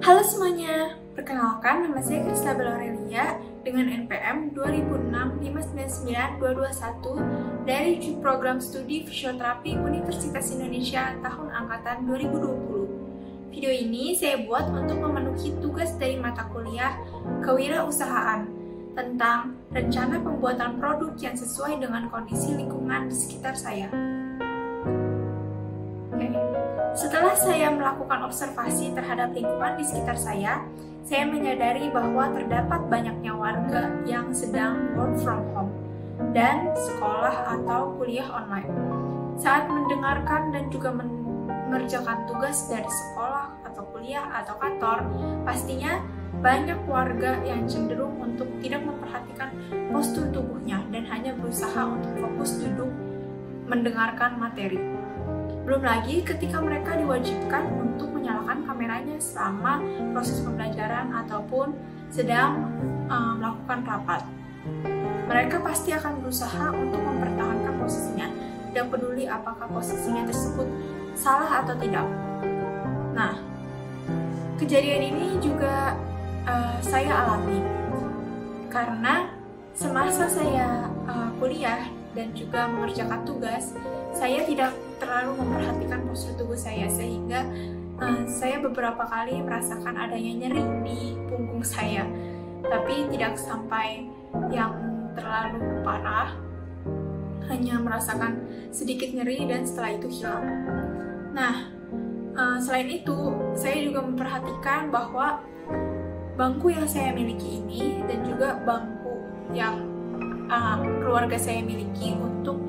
Halo semuanya, perkenalkan nama saya Kristabel Aurelia dengan NPM 2006599221 dari Program Studi Fisioterapi Universitas Indonesia tahun angkatan 2020. Video ini saya buat untuk memenuhi tugas dari mata kuliah Kewirausahaan tentang rencana pembuatan produk yang sesuai dengan kondisi lingkungan di sekitar saya. Setelah saya melakukan observasi terhadap lingkungan di sekitar saya menyadari bahwa terdapat banyaknya warga yang sedang work from home dan sekolah atau kuliah online. Saat mendengarkan dan juga mengerjakan tugas dari sekolah atau kuliah atau kantor, pastinya banyak warga yang cenderung untuk tidak memperhatikan postur tubuhnya dan hanya berusaha untuk fokus duduk mendengarkan materi. Belum lagi ketika mereka diwajibkan untuk menyalakan kameranya selama proses pembelajaran ataupun sedang melakukan rapat. Mereka pasti akan berusaha untuk mempertahankan posisinya, tidak peduli apakah posisinya tersebut salah atau tidak. Nah, kejadian ini juga saya alami karena semasa saya kuliah dan juga mengerjakan tugas, saya tidak terlalu memperhatikan postur tubuh saya sehingga saya beberapa kali merasakan adanya nyeri di punggung saya, tapi tidak sampai yang terlalu parah, hanya merasakan sedikit nyeri dan setelah itu hilang. Nah, selain itu saya juga memperhatikan bahwa bangku yang saya miliki ini dan juga bangku yang keluarga saya miliki untuk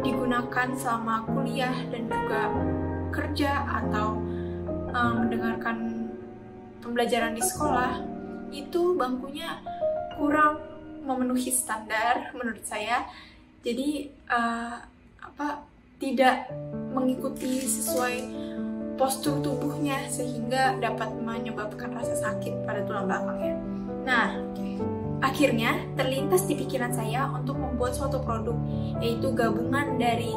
digunakan selama kuliah dan juga kerja atau mendengarkan pembelajaran di sekolah, itu bangkunya kurang memenuhi standar menurut saya. Jadi tidak mengikuti sesuai postur tubuhnya sehingga dapat menyebabkan rasa sakit pada tulang belakangnya. Nah, akhirnya terlintas di pikiran saya untuk membuat suatu produk, yaitu gabungan dari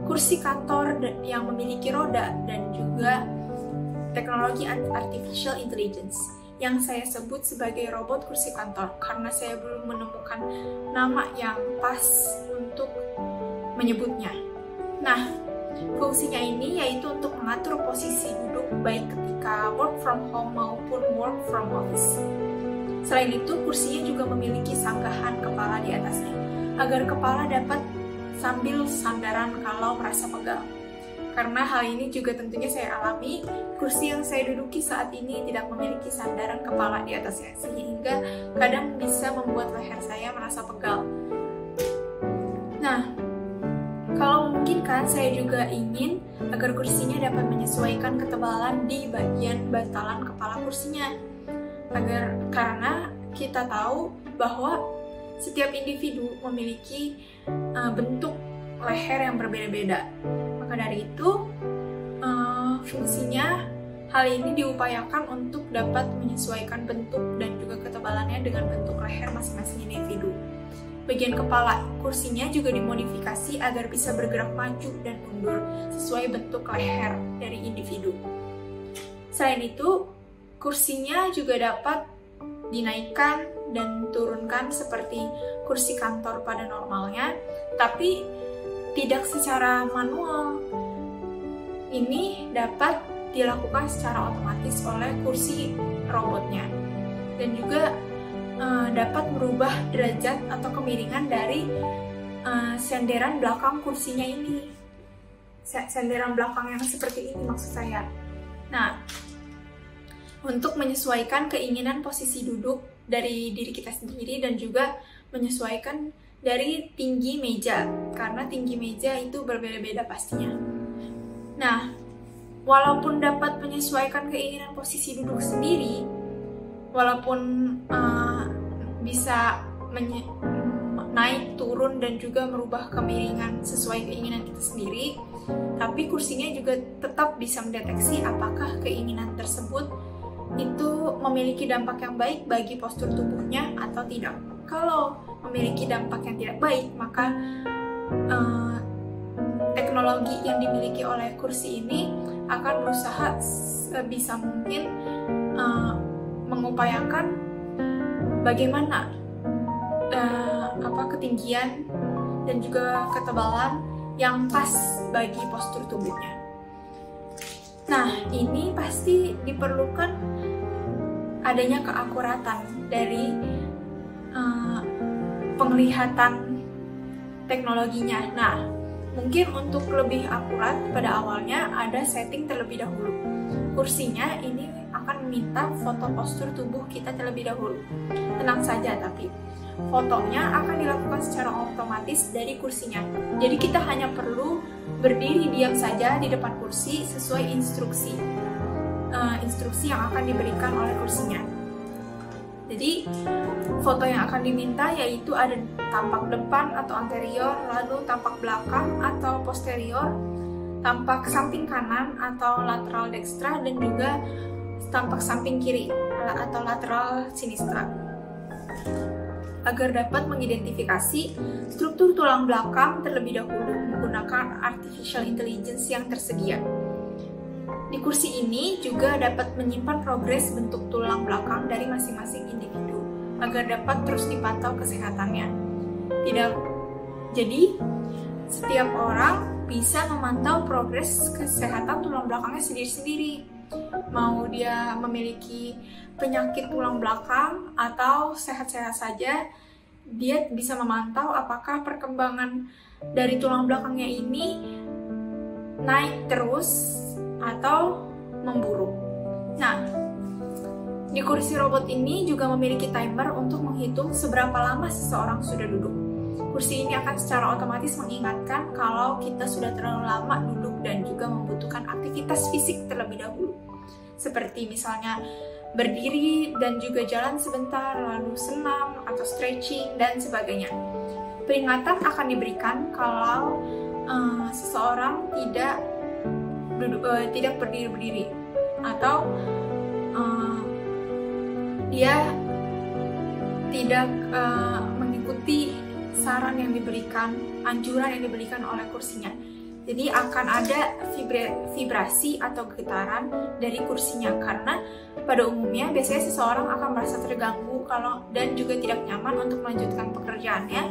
kursi kantor yang memiliki roda dan juga teknologi artificial intelligence yang saya sebut sebagai robot kursi kantor karena saya belum menemukan nama yang pas untuk menyebutnya. Nah, fungsinya ini yaitu untuk mengatur posisi duduk baik ketika work from home maupun work from office. Selain itu, kursinya juga memiliki sanggahan kepala di atasnya, agar kepala dapat sambil sandaran kalau merasa pegal. Karena hal ini juga tentunya saya alami, kursi yang saya duduki saat ini tidak memiliki sandaran kepala di atasnya, sehingga kadang bisa membuat leher saya merasa pegal. Nah, kalau memungkinkan, saya juga ingin agar kursinya dapat menyesuaikan ketebalan di bagian bantalan kepala kursinya. Karena kita tahu bahwa setiap individu memiliki bentuk leher yang berbeda-beda. Maka dari itu, fungsinya hal ini diupayakan untuk dapat menyesuaikan bentuk dan juga ketebalannya dengan bentuk leher masing-masing individu. Bagian kepala kursinya juga dimodifikasi agar bisa bergerak maju dan mundur sesuai bentuk leher dari individu. Selain itu, kursinya juga dapat dinaikkan dan turunkan seperti kursi kantor pada normalnya, tapi tidak secara manual. Ini dapat dilakukan secara otomatis oleh kursi robotnya dan juga dapat merubah derajat atau kemiringan dari senderan belakang kursinya ini. Senderan belakang yang seperti ini maksud saya. Nah, untuk menyesuaikan keinginan posisi duduk dari diri kita sendiri dan juga menyesuaikan dari tinggi meja, karena tinggi meja itu berbeda-beda pastinya. Nah, walaupun dapat menyesuaikan keinginan posisi duduk sendiri, walaupun bisa naik, turun, dan juga merubah kemiringan sesuai keinginan kita sendiri, tapi kursinya juga tetap bisa mendeteksi apakah keinginan tersebut itu memiliki dampak yang baik bagi postur tubuhnya atau tidak. Kalau memiliki dampak yang tidak baik, maka teknologi yang dimiliki oleh kursi ini akan berusaha sebisa mungkin mengupayakan bagaimana ketinggian dan juga ketebalan yang pas bagi postur tubuhnya. Nah, ini pasti diperlukan adanya keakuratan dari penglihatan teknologinya. Nah, mungkin untuk lebih akurat pada awalnya ada setting terlebih dahulu. Kursinya ini akan meminta foto postur tubuh kita terlebih dahulu. Tenang saja, tapi fotonya akan dilakukan secara otomatis dari kursinya. Jadi kita hanya perlu berdiri diam saja di depan kursi sesuai instruksi yang akan diberikan oleh kursinya. Jadi foto yang akan diminta yaitu ada tampak depan atau anterior, lalu tampak belakang atau posterior, tampak samping kanan atau lateral dextra, dan juga tampak samping kiri atau lateral sinistra. Agar dapat mengidentifikasi struktur tulang belakang terlebih dahulu menggunakan artificial intelligence yang tersedia. Di kursi ini juga dapat menyimpan progres bentuk tulang belakang dari masing-masing individu agar dapat terus dipantau kesehatannya. Jadi, setiap orang bisa memantau progres kesehatan tulang belakangnya sendiri-sendiri. Mau dia memiliki penyakit tulang belakang atau sehat-sehat saja, dia bisa memantau apakah perkembangan dari tulang belakangnya ini naik terus atau memburuk. Nah, di kursi robot ini juga memiliki timer untuk menghitung seberapa lama seseorang sudah duduk. Kursi ini akan secara otomatis mengingatkan kalau kita sudah terlalu lama duduk dan juga membutuhkan aktivitas fisik terlebih dahulu. Seperti misalnya berdiri dan juga jalan sebentar, lalu senam atau stretching dan sebagainya. Peringatan akan diberikan kalau seseorang tidak berdiri-berdiri atau dia tidak mengikuti saran yang diberikan, anjuran yang diberikan oleh kursinya. Jadi akan ada vibrasi atau getaran dari kursinya, karena pada umumnya biasanya seseorang akan merasa terganggu dan juga tidak nyaman untuk melanjutkan pekerjaannya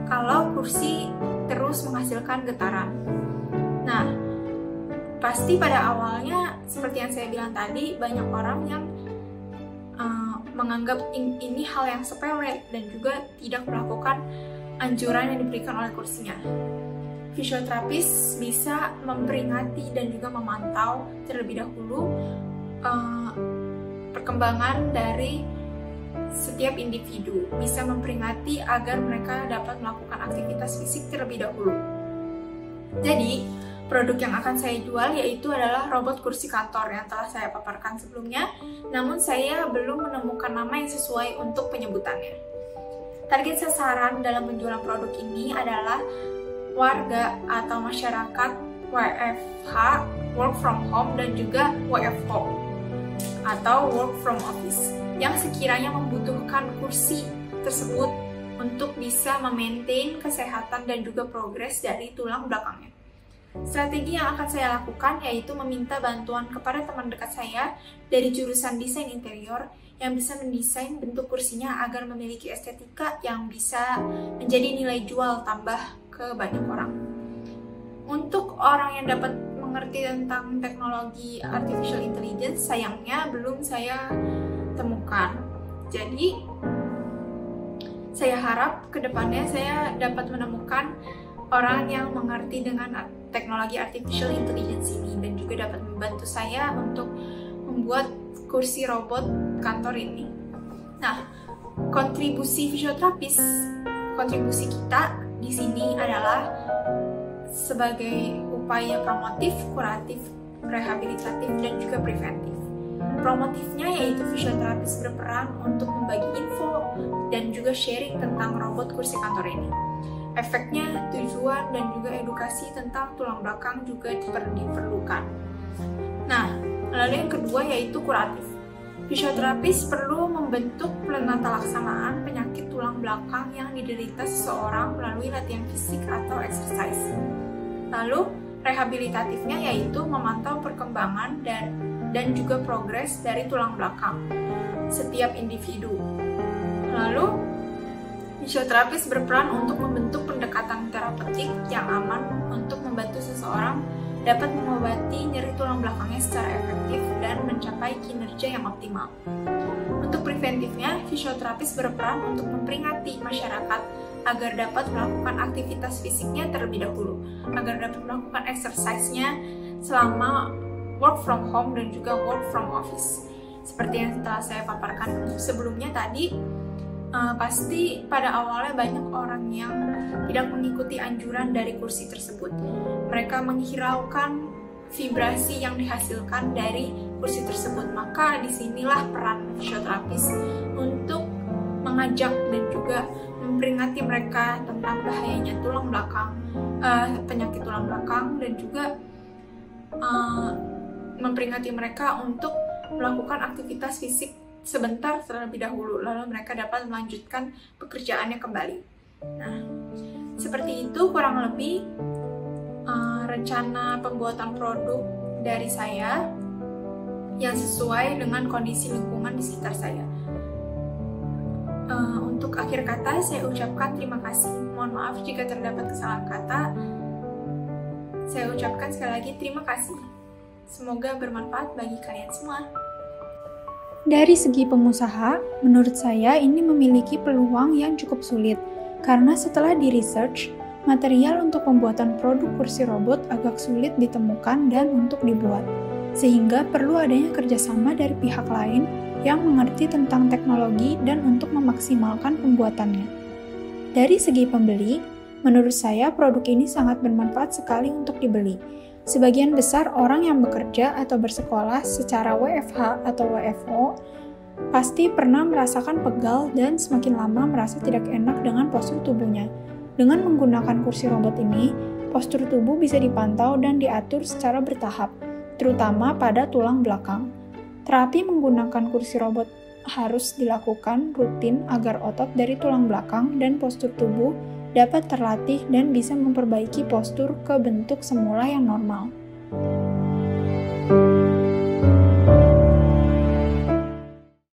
kalau kursi terus menghasilkan getaran. Nah, pasti pada awalnya seperti yang saya bilang tadi, banyak orang yang menganggap ini hal yang sepele dan juga tidak melakukan anjuran yang diberikan oleh kursinya. Fisioterapis bisa memperingati dan juga memantau terlebih dahulu perkembangan dari setiap individu, bisa memperingati agar mereka dapat melakukan aktivitas fisik terlebih dahulu. Jadi, produk yang akan saya jual yaitu adalah robot kursi kantor yang telah saya paparkan sebelumnya, namun saya belum menemukan nama yang sesuai untuk penyebutannya. Target sasaran dalam penjualan produk ini adalah warga atau masyarakat WFH, work from home, dan juga WFO atau work from office yang sekiranya membutuhkan kursi tersebut untuk bisa memaintain kesehatan dan juga progres dari tulang belakangnya. Strategi yang akan saya lakukan yaitu meminta bantuan kepada teman dekat saya dari jurusan desain interior yang bisa mendesain bentuk kursinya agar memiliki estetika yang bisa menjadi nilai jual tambah ke banyak orang. Untuk orang yang dapat mengerti tentang teknologi artificial intelligence, sayangnya belum saya temukan. Jadi, saya harap kedepannya saya dapat menemukan orang yang mengerti dengan teknologi artificial intelligence ini dan juga dapat membantu saya untuk membuat kursi robot kantor ini. Nah, kontribusi kita di sini adalah sebagai upaya promotif, kuratif, rehabilitatif, dan juga preventif. Promotifnya yaitu fisioterapis berperan untuk membagi info dan juga sharing tentang robot kursi kantor ini. Efeknya, tujuan, dan juga edukasi tentang tulang belakang juga diperlukan. Nah, lalu yang kedua yaitu kuratif. Fisioterapis perlu membentuk penata laksanaan penyakit tulang belakang yang diderita seseorang melalui latihan fisik atau exercise. Lalu, rehabilitatifnya yaitu memantau perkembangan dan juga progres dari tulang belakang setiap individu. Lalu, fisioterapis berperan untuk membentuk pendekatan terapeutik yang aman untuk membantu seseorang dapat mengobati nyeri tulang belakangnya secara efektif dan mencapai kinerja yang optimal. Untuk preventifnya, fisioterapis berperan untuk memperingati masyarakat agar dapat melakukan aktivitas fisiknya terlebih dahulu, agar dapat melakukan exercise-nya selama work from home dan juga work from office. Seperti yang telah saya paparkan sebelumnya tadi, pasti pada awalnya banyak orang yang tidak mengikuti anjuran dari kursi tersebut. Mereka menghiraukan vibrasi yang dihasilkan dari kursi tersebut. Maka disinilah peran fisioterapis untuk mengajak dan juga memperingati mereka tentang bahayanya tulang belakang, penyakit tulang belakang, dan juga memperingati mereka untuk melakukan aktivitas fisik sebentar terlebih dahulu, lalu mereka dapat melanjutkan pekerjaannya kembali. Nah, seperti itu kurang lebih rencana pembuatan produk dari saya yang sesuai dengan kondisi lingkungan di sekitar saya. Untuk akhir kata, saya ucapkan terima kasih. Mohon maaf jika terdapat kesalahan kata. Saya ucapkan sekali lagi terima kasih. Semoga bermanfaat bagi kalian semua. Dari segi pengusaha, menurut saya ini memiliki peluang yang cukup sulit, karena setelah di-research, material untuk pembuatan produk kursi robot agak sulit ditemukan dan untuk dibuat, sehingga perlu adanya kerjasama dari pihak lain yang mengerti tentang teknologi dan untuk memaksimalkan pembuatannya. Dari segi pembeli, menurut saya produk ini sangat bermanfaat sekali untuk dibeli. Sebagian besar orang yang bekerja atau bersekolah secara WFH atau WFO pasti pernah merasakan pegal dan semakin lama merasa tidak enak dengan postur tubuhnya. Dengan menggunakan kursi robot ini, postur tubuh bisa dipantau dan diatur secara bertahap, terutama pada tulang belakang. Terapi menggunakan kursi robot harus dilakukan rutin agar otot dari tulang belakang dan postur tubuh dapat terlatih dan bisa memperbaiki postur ke bentuk semula yang normal.